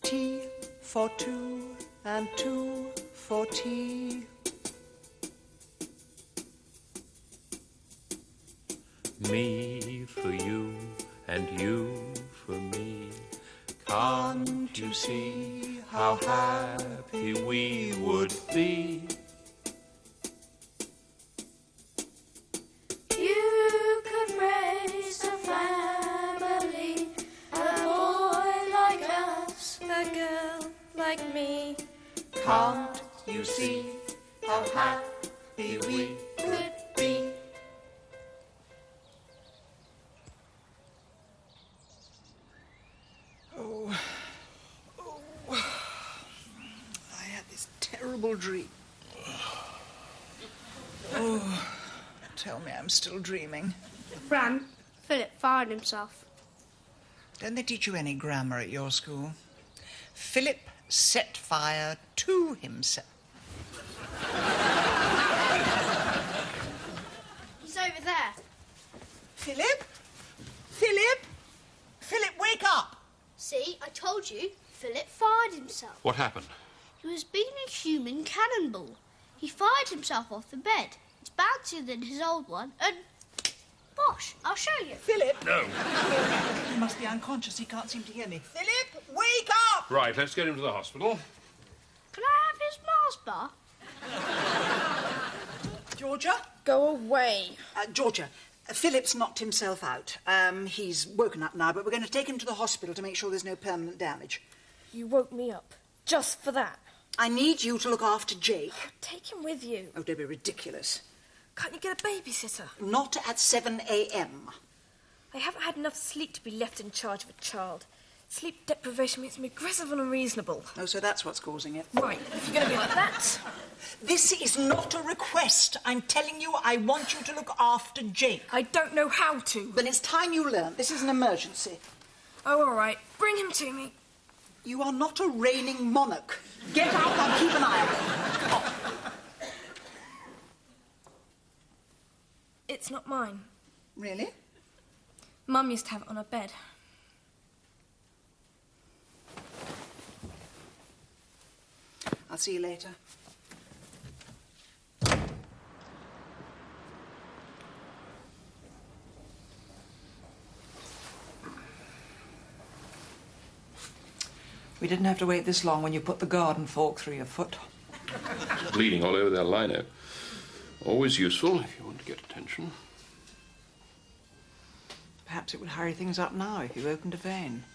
T for two and two for tea. Me for you and you for me. Can't you see how happy we would be? You could raise a family, a boy like us, a girl like me. Can't you see how happy we could be? I had this terrible dream. Oh, tell me I'm still dreaming. Gran, Philip fired himself. Don't they teach you any grammar at your school? Philip set fire to himself. He's over there. Philip? Philip? Philip, wake up! See, I told you, Philip fired himself. What happened? He was being a human cannonball. He fired himself off the bed. It's bouncier than his old one, and... Bosh, I'll show you. Philip? No. He must be unconscious. He can't seem to hear me. Philip, wake up! Right, let's get him to the hospital. Can I have his Mars bar? Georgia? Go away. Georgia, Philip's knocked himself out. He's woken up now, but we're going to take him to the hospital to make sure there's no permanent damage. You woke me up. Just for that. I need you to look after Jake. Take him with you. Oh, don't be ridiculous. Can't you get a babysitter? Not at 7 a.m. I haven't had enough sleep to be left in charge of a child. Sleep deprivation makes me aggressive and unreasonable. Oh, so that's what's causing it. Right, if you're going to be like that... This is not a request. I'm telling you, I want you to look after Jake. I don't know how to. Then it's time you learn. This is an emergency. Oh, all right. Bring him to me. You are not a reigning monarch. Get out and keep an eye on him. Come on. It's not mine. Really? Mum used to have it on her bed. I'll see you later. We didn't have to wait this long when you put the garden fork through your foot. Bleeding all over their lino. Always useful if you want to get attention. Perhaps it would hurry things up now if you opened a vein.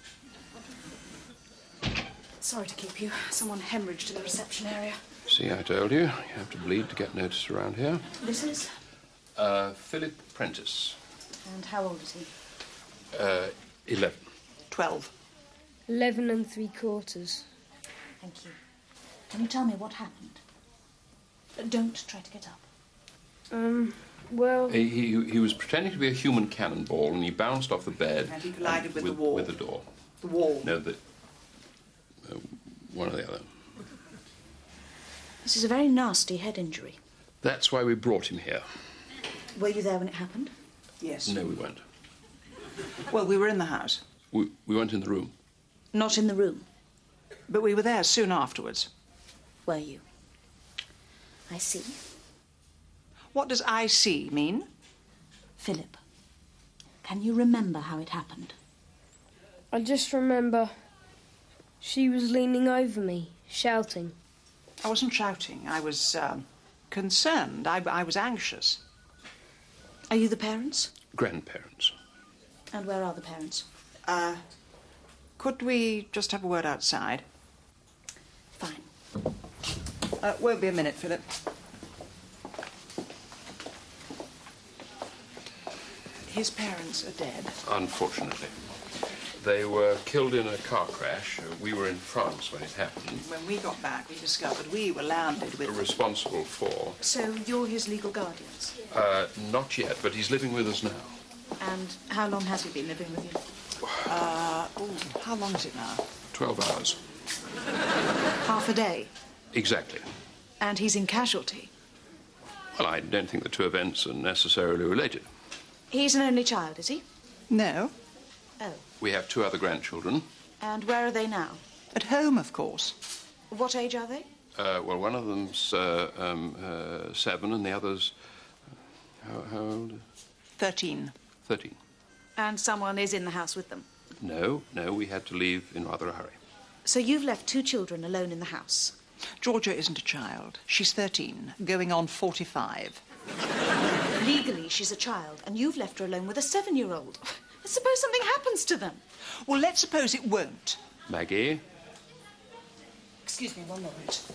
Sorry to keep you. Someone hemorrhaged in the reception area. See, I told you. You have to bleed to get noticed around here. This is? Philip Prentice. And how old is he? 11. 12. 11 3/4. Thank you. Can you tell me what happened? Don't try to get up. Well... He was pretending to be a human cannonball, and he bounced off the bed. And he collided with the wall. With the door. The wall. No, one or the other. This is a very nasty head injury. That's why we brought him here. Were you there when it happened? Yes. No, we weren't. Well, we were in the house. We weren't in the room. Not in the room, But we were there soon afterwards. were you? I see. What does I see mean? Philip, can you remember how it happened? I just remember she was leaning over me, shouting. I wasn't shouting. I was concerned. I was anxious. Are you the parents? Grandparents. And where are the parents? Could we just have a word outside? Fine. Won't be a minute, Philip. His parents are dead. Unfortunately. They were killed in a car crash. We were in France when it happened. When we got back, we discovered we were landed with... Responsible for... So you're his legal guardians? Not yet, but he's living with us now. And how long has he been living with you? How long is it now? 12 hours. Half a day. Exactly. And he's in casualty. Well, I don't think the two events are necessarily related. He's an only child, is he? No. Oh. We have two other grandchildren. And where are they now? At home, of course. What age are they? Well, one of them's 7 and the other's... how old? 13. 13. And someone is in the house with them? No, we had to leave in rather a hurry. So you've left 2 children alone in the house? Georgia isn't a child. She's 13, going on 45. Legally, she's a child, and you've left her alone with a 7-year-old. Suppose something happens to them. Well, let's suppose it won't. Maggie? Excuse me, one moment.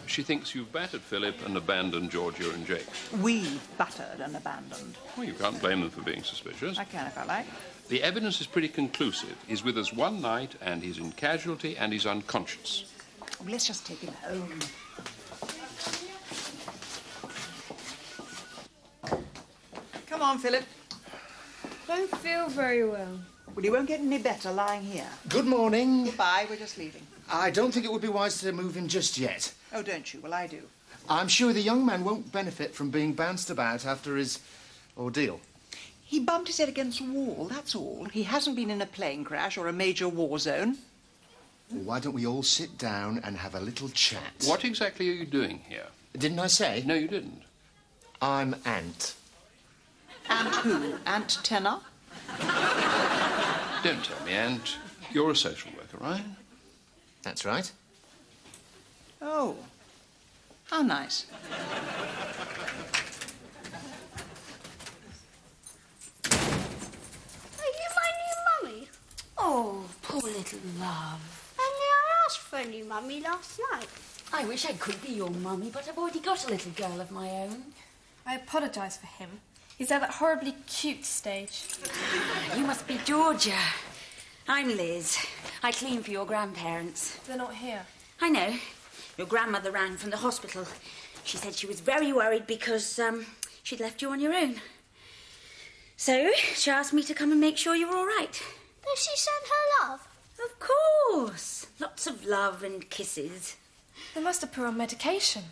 She thinks you've battered Philip and abandoned Georgia and Jake. We've battered and abandoned. Well, you can't blame them for being suspicious. I can if I like. The evidence is pretty conclusive. He's with us one night, and he's in casualty, and he's unconscious. Well, let's just take him home. Come on, Philip. Don't feel very well. Well, you won't get any better lying here. Good morning. Goodbye, we're just leaving. I don't think it would be wise to move him just yet. Oh, don't you? Well, I do. I'm sure the young man won't benefit from being bounced about after his ordeal. He bumped his head against a wall, that's all. He hasn't been in a plane crash or a major war zone. Well, why don't we all sit down and have a little chat? What exactly are you doing here? Didn't I say? No, you didn't. I'm Ant. Aunt who? Aunt Tenor? Don't tell me, Aunt. You're a social worker, right? That's right. Oh, how nice. Are you my new mummy? Oh, poor little love. Only I asked for a new mummy last night. I wish I could be your mummy, but I've already got a little girl of my own. I apologise for him. He's at that horribly cute stage. You must be Georgia. I'm Liz. I clean for your grandparents. They're not here. I know. Your grandmother rang from the hospital. She said she was very worried because she'd left you on your own. So she asked me to come and make sure you were all right. Does she send her love? Of course. Lots of love and kisses. They must have put her on medication.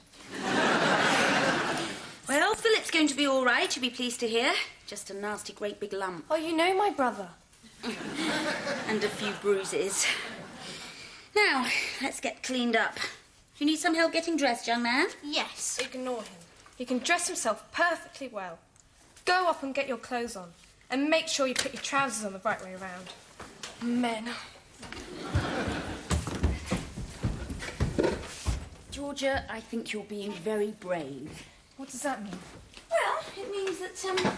Well, Philip's going to be all right, you'll be pleased to hear. Just a nasty great big lump. Oh, you know my brother. And a few bruises. Now, let's get cleaned up. Do you need some help getting dressed, young man? Yes. Ignore him. He can dress himself perfectly well. Go up and get your clothes on. And make sure you put your trousers on the right way around. Men. Georgia, I think you're being very brave. What does that mean? Well, it means that,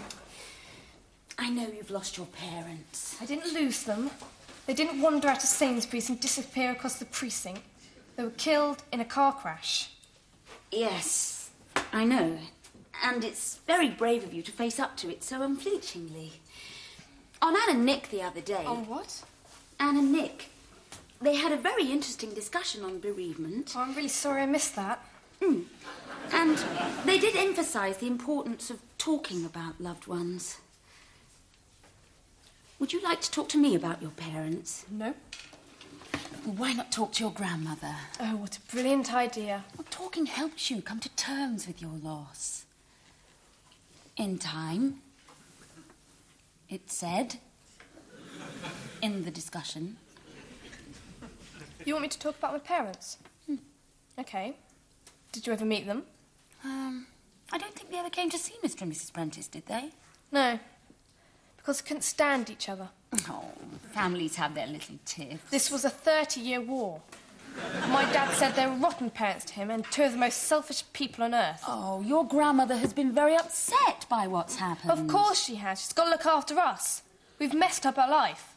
I know you've lost your parents. I didn't lose them. They didn't wander out of Sainsbury's and disappear across the precinct. They were killed in a car crash. Yes, I know. And it's very brave of you to face up to it so unflinchingly. On Anne and Nick the other day... On what? Anne and Nick. They had a very interesting discussion on bereavement. Oh, I'm really sorry I missed that. And they did emphasise the importance of talking about loved ones. Would you like to talk to me about your parents? No. Well, why not talk to your grandmother? Oh, what a brilliant idea. Well, talking helps you come to terms with your loss. In time, it said, in the discussion. You want me to talk about my parents? Okay. Did you ever meet them? I don't think they ever came to see Mr. and Mrs. Prentice, did they? No. Because they couldn't stand each other. Oh, families have their little tiffs. This was a 30-year war. My dad said they were rotten parents to him and 2 of the most selfish people on earth. Oh, your grandmother has been very upset by what's happened. Of course she has. She's got to look after us. We've messed up her life.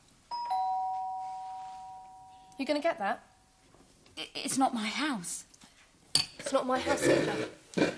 You going to get that? It's not my house. It's not my house either.